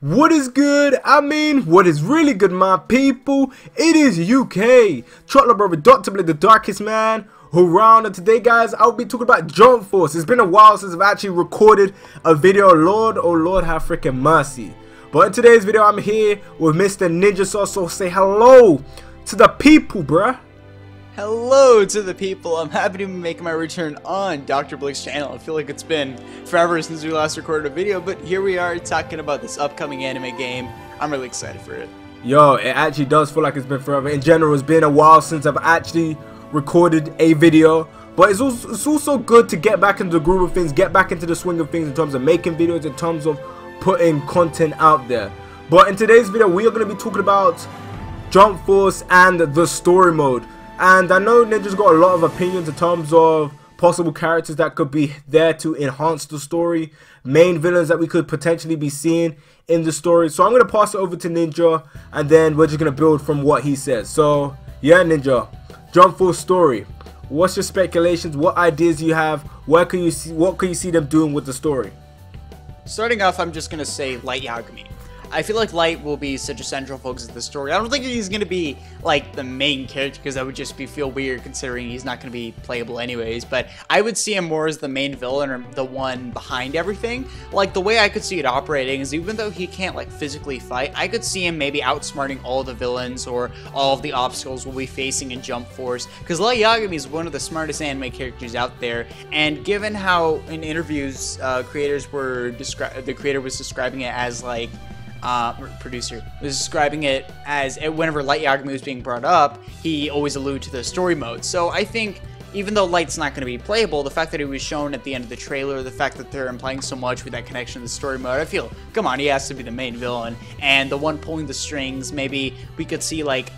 What is good? I mean, what is really good, my people? It is UK, Trottler brother, dr.blick, the darkest man around. And today, guys, I'll be talking about Jump Force. It's been a while since I've actually recorded a video. Lord, oh Lord, have freaking mercy. But in today's video, I'm here with MrNinjaStar, so say hello to the people, bruh. Hello to the people. I'm happy to be making my return on Dr. Blick's channel. I feel like it's been forever since we last recorded a video, but here we are talking about this upcoming anime game. I'm really excited for it. Yo, it actually does feel like it's been forever. In general, it's been a while since I've actually recorded a video, but it's also good to get back into the groove of things, get back into the swing of things in terms of making videos, in terms of putting content out there. But in today's video, we are going to be talking about Jump Force and the story mode. And I know Ninja's got a lot of opinions in terms of possible characters that could be there to enhance the story, main villains that we could potentially be seeing in the story. So I'm going to pass it over to Ninja, and then we're just going to build from what he says. So yeah, Ninja, Jump Force story. What's your speculations? What ideas do you have? What can you see them doing with the story? Starting off, I'm just going to say Light Yagami. I feel like Light will be such a central focus of the story. I don't think he's going to be like the main character, because that would just feel weird considering he's not going to be playable anyways. But I would see him more as the main villain, or the one behind everything. Like, the way I could see it operating is, even though he can't like physically fight, I could see him maybe outsmarting all the villains or all of the obstacles we'll be facing in Jump Force. Because Light Yagami is one of the smartest anime characters out there, and given how in interviews the creator was describing it as like producer was describing it as, whenever Light Yagami was being brought up, he always alluded to the story mode. So I think even though Light's not going to be playable, the fact that he was shown at the end of the trailer, the fact that they're implying so much with that connection to the story mode, I feel, come on, he has to be the main villain and the one pulling the strings. Maybe we could see like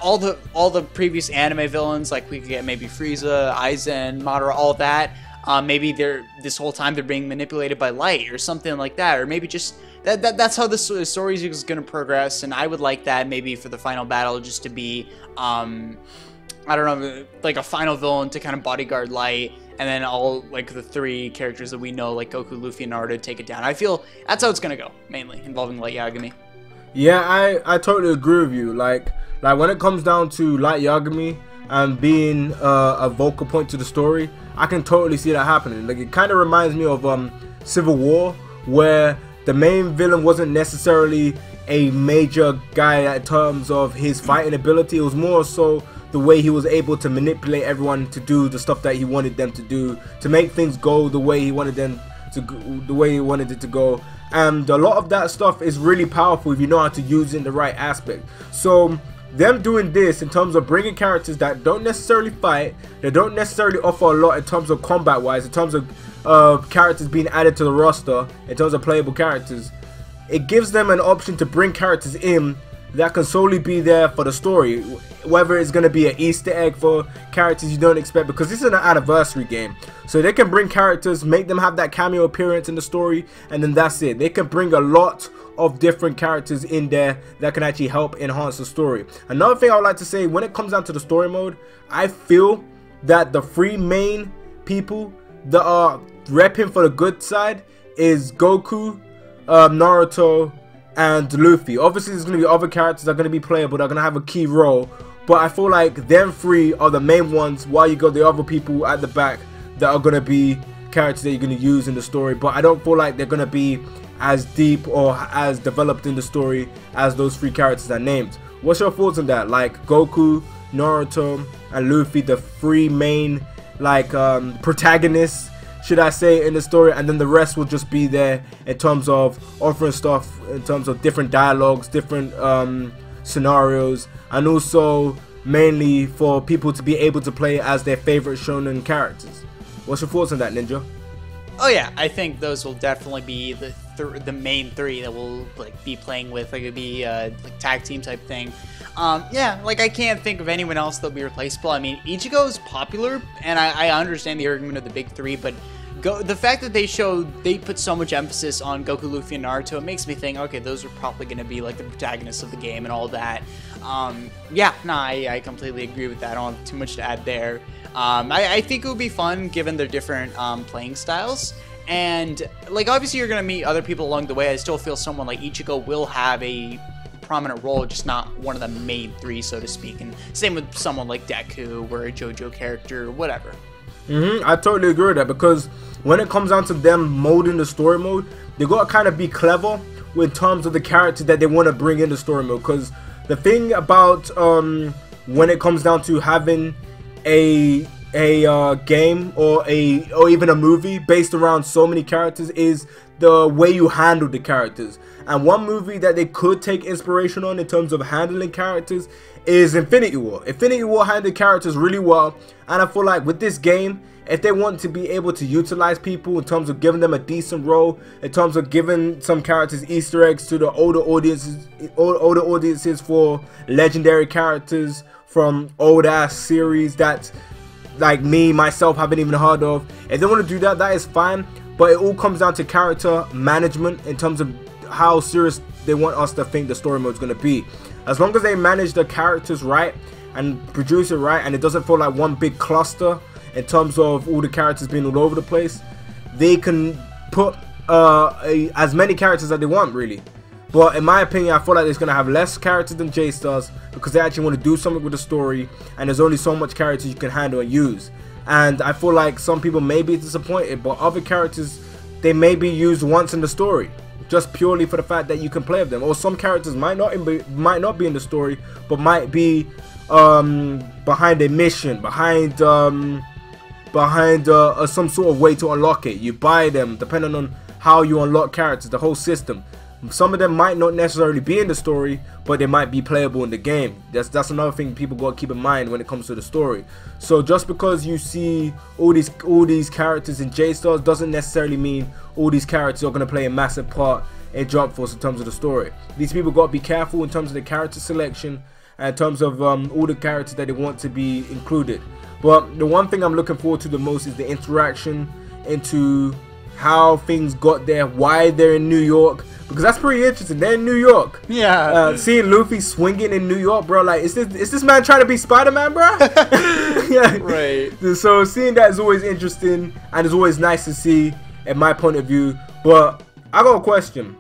all the previous anime villains. Like, we could get maybe Frieza, Aizen, Madara, all that. Maybe this whole time they're being manipulated by Light or something like that, or maybe just that's how the story is going to progress. And I would like that maybe for the final battle just to be I don't know, like a final villain to kind of bodyguard Light, and then all like the three characters that we know, like Goku, Luffy, and Naruto, take it down. I feel that's how it's going to go, mainly involving Light Yagami. Yeah, I totally agree with you. Like when it comes down to Light Yagami and being a vocal point to the story, I can totally see that happening. Like, it kind of reminds me of Civil War, where the main villain wasn't necessarily a major guy in terms of his fighting ability. It was more so the way he was able to manipulate everyone to do the stuff that he wanted them to do, to make things go the way he wanted them to go, the way he wanted it to go. And a lot of that stuff is really powerful if you know how to use it in the right aspect. So them doing this in terms of bringing characters that don't necessarily fight, they don't necessarily offer a lot in terms of combat wise, in terms of characters being added to the roster, in terms of playable characters, it gives them an option to bring characters in that can solely be there for the story, whether it's going to be an Easter egg for characters you don't expect, because this is an anniversary game. So they can bring characters, make them have that cameo appearance in the story, and then that's it. They can bring a lot of different characters in there that can actually help enhance the story. Another thing I would like to say, when it comes down to the story mode, I feel that the three main people that are repping for the good side is Goku, Naruto, and Luffy. Obviously there's going to be other characters that are going to be playable, that are going to have a key role, but I feel like them three are the main ones, while you got the other people at the back that are going to be characters that you're going to use in the story. But I don't feel like they're going to be as deep or as developed in the story as those three characters I named. What's your thoughts on that? Like Goku, Naruto, and Luffy, the three main like protagonists, should I say, in the story, and then the rest will just be there in terms of offering stuff, in terms of different dialogues, different scenarios, and also mainly for people to be able to play as their favorite shonen characters. What's your thoughts on that, Ninja? Oh yeah, I think those will definitely be the main three that we'll like be playing with. Like, it'd be like tag team type thing. Yeah, like I can't think of anyone else that'll be replaceable. I mean, Ichigo is popular, and I understand the argument of the big three, but the fact that they put so much emphasis on Goku, Luffy, and Naruto, it makes me think, okay, those are probably going to be like the protagonists of the game and all that. Yeah, no, I completely agree with that. I don't have too much to add there. I think it would be fun given their different playing styles. And like obviously you're gonna meet other people along the way. I still feel someone like Ichigo will have a prominent role, just not one of the main three, so to speak. And same with someone like Deku or a JoJo character or whatever. I totally agree with that, because when it comes down to them molding the story mode, they gotta kind of be clever in terms of the characters that they want to bring in the story mode. Because the thing about when it comes down to having a game or even a movie based around so many characters is the way you handle the characters. And one movie that they could take inspiration on in terms of handling characters is Infinity War. Infinity War handled characters really well, and I feel like with this game, if they want to be able to utilize people in terms of giving them a decent role, in terms of giving some characters Easter eggs to the older audiences for legendary characters from old ass series that like me myself haven't even heard of, if they want to do that, that is fine. But it all comes down to character management in terms of how serious they want us to think the story mode is going to be. As long as they manage the characters right and produce it right, and it doesn't feel like one big cluster in terms of all the characters being all over the place, they can put as many characters as they want, really. But in my opinion, I feel like it's going to have less characters than J-Stars, because they actually want to do something with the story, and there's only so much characters you can handle and use. And I feel like some people may be disappointed, but other characters, they may be used once in the story, just purely for the fact that you can play with them. Or some characters might not be in the story, but might be behind a mission, behind some sort of way to unlock it. You buy them depending on how you unlock characters, the whole system. Some of them might not necessarily be in the story, but they might be playable in the game. That's another thing people got to keep in mind when it comes to the story. So just because you see all these characters in J-Stars doesn't necessarily mean all these characters are going to play a massive part in Jump Force in terms of the story. These people got to be careful in terms of the character selection and in terms of all the characters that they want to be included. But the one thing I'm looking forward to the most is the interaction into how things got there, why they're in New York, because that's pretty interesting. They're in New York. Yeah. Seeing Luffy swinging in New York, bro. Like, is this man trying to be Spider-Man, bro? Yeah. Right. So seeing that is always interesting, and it's always nice to see, in my point of view. But I got a question.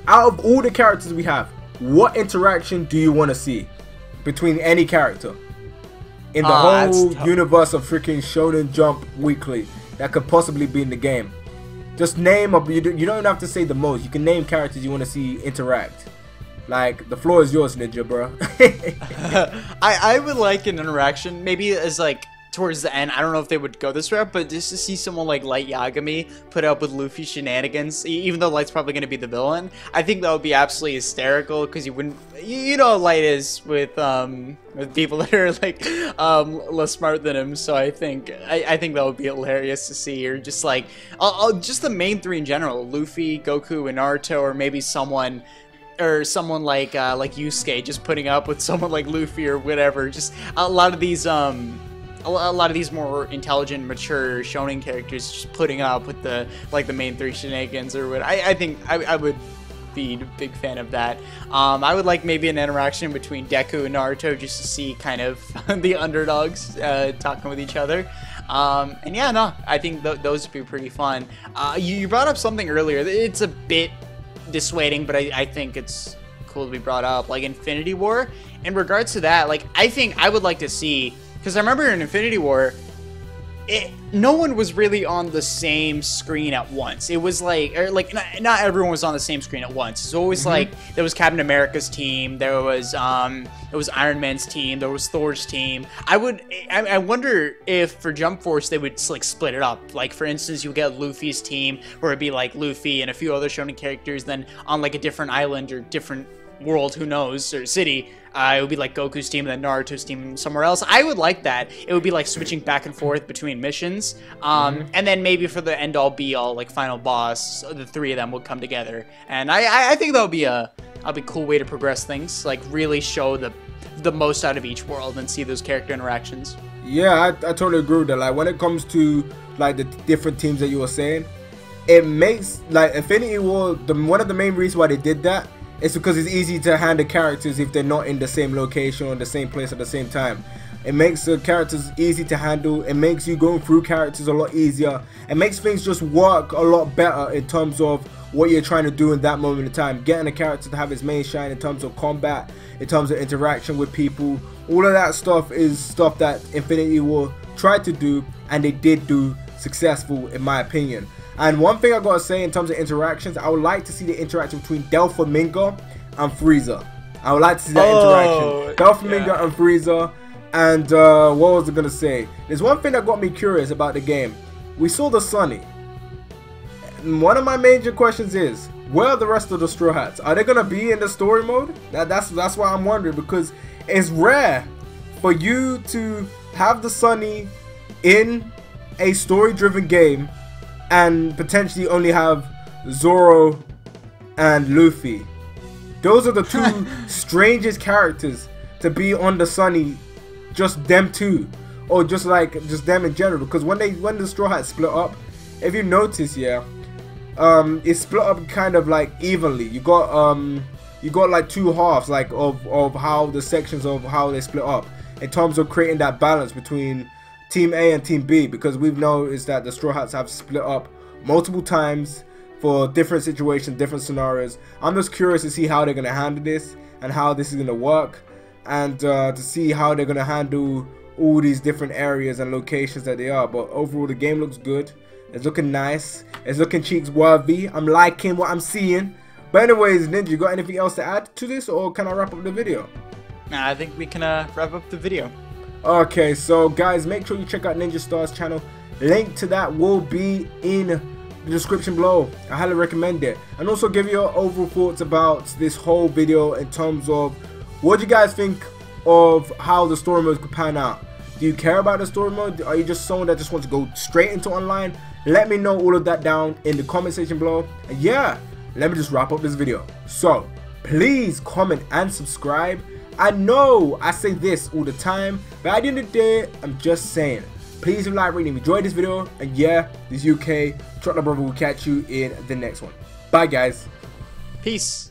Out of all the characters we have, what interaction do you want to see between any character in the whole universe of freaking Shonen Jump Weekly that could possibly be in the game? Just name up. You don't even have to say the most. You can name characters you want to see interact. Like, the floor is yours, Ninja, bro. I would like an interaction, maybe as like towards the end. I don't know if they would go this route, but just to see someone like Light Yagami put up with Luffy's shenanigans, even though Light's probably going to be the villain, I think that would be absolutely hysterical, because you wouldn't, you know how Light is with people that are like less smart than him. So I think that would be hilarious to see, or just like just the main three in general, Luffy, Goku, and Naruto, or maybe someone like Yusuke just putting up with someone like Luffy or whatever. Just a lot of these more intelligent, mature shonen characters just putting up with the main three shenanigans or what. I think I would be a big fan of that. I would like maybe an interaction between Deku and Naruto, just to see kind of the underdogs talking with each other. And yeah, no, I think those would be pretty fun. You brought up something earlier. It's a bit dissuading, but I think it's cool to be brought up, like Infinity War. In regards to that, like, I think I would like to see, because I remember in Infinity War, no one was really on the same screen at once. It was like, or like, not everyone was on the same screen at once. It's always like, there was Captain America's team, there was Iron Man's team, there was Thor's team. I wonder if for Jump Force they would like split it up. Like, for instance, you get Luffy's team, where it'd be like Luffy and a few other shonen characters. Then on like a different island or different world, who knows, or city, it would be like Goku's team and then Naruto's team somewhere else. I would like that. It would be like switching back and forth between missions. And then maybe for the end-all be-all, like final boss, the three of them would come together. And I think that would be a cool way to progress things. Like, really show the most out of each world and see those character interactions. Yeah, I totally agree with that. Like, when it comes to like the different teams that you were saying, it makes like Infinity War, one of the main reasons why they did that, it's because it's easy to handle characters if they're not in the same location or the same place at the same time. It makes the characters easy to handle. It makes you going through characters a lot easier. It makes things just work a lot better in terms of what you're trying to do in that moment in time. Getting a character to have his main shine in terms of combat, in terms of interaction with people. All of that stuff is stuff that Infinity Ward tried to do, and they did do successful in my opinion. And one thing I gotta say in terms of interactions, I would like to see the interaction between Doflamingo and Frieza. I would like to see that interaction. Doflamingo and Frieza. And what was I gonna say? There's one thing that got me curious about the game. We saw the Sunny. And one of my major questions is, where are the rest of the Straw Hats? Are they gonna be in the story mode? That's why I'm wondering, because it's rare for you to have the Sunny in a story-driven game and potentially only have Zoro and Luffy. Those are the two strangest characters to be on the Sunny. Just them two, or just them in general, because when the Straw Hats split up, if you notice, it's split up kind of like evenly. You got like two halves like of how the sections of how they split up in terms of creating that balance between Team A and Team B, because we've noticed that the Straw Hats have split up multiple times for different situations, different scenarios. I'm just curious to see how they're gonna handle this and how this is gonna work. And to see how they're gonna handle all these different areas and locations that they are. But overall, the game looks good. It's looking nice. It's looking cheeks worthy. I'm liking what I'm seeing. But anyways, Ninja, you got anything else to add to this, or can I wrap up the video? Nah, I think we can wrap up the video. Okay, so guys, make sure you check out NinjaStar's channel. Link to that will be in the description below. I highly recommend it. And also give your overall thoughts about this whole video in terms of what do you guys think of how the story mode could pan out? Do you care about the story mode? Are you just someone that just wants to go straight into online? Let me know all of that down in the comment section below. And yeah, let me just wrap up this video. So, please comment and subscribe. I know I say this all the time, but at the end of the day, I'm just saying. Please like, rate, and enjoy this video. And yeah, this UK Truck Brother will catch you in the next one. Bye guys. Peace.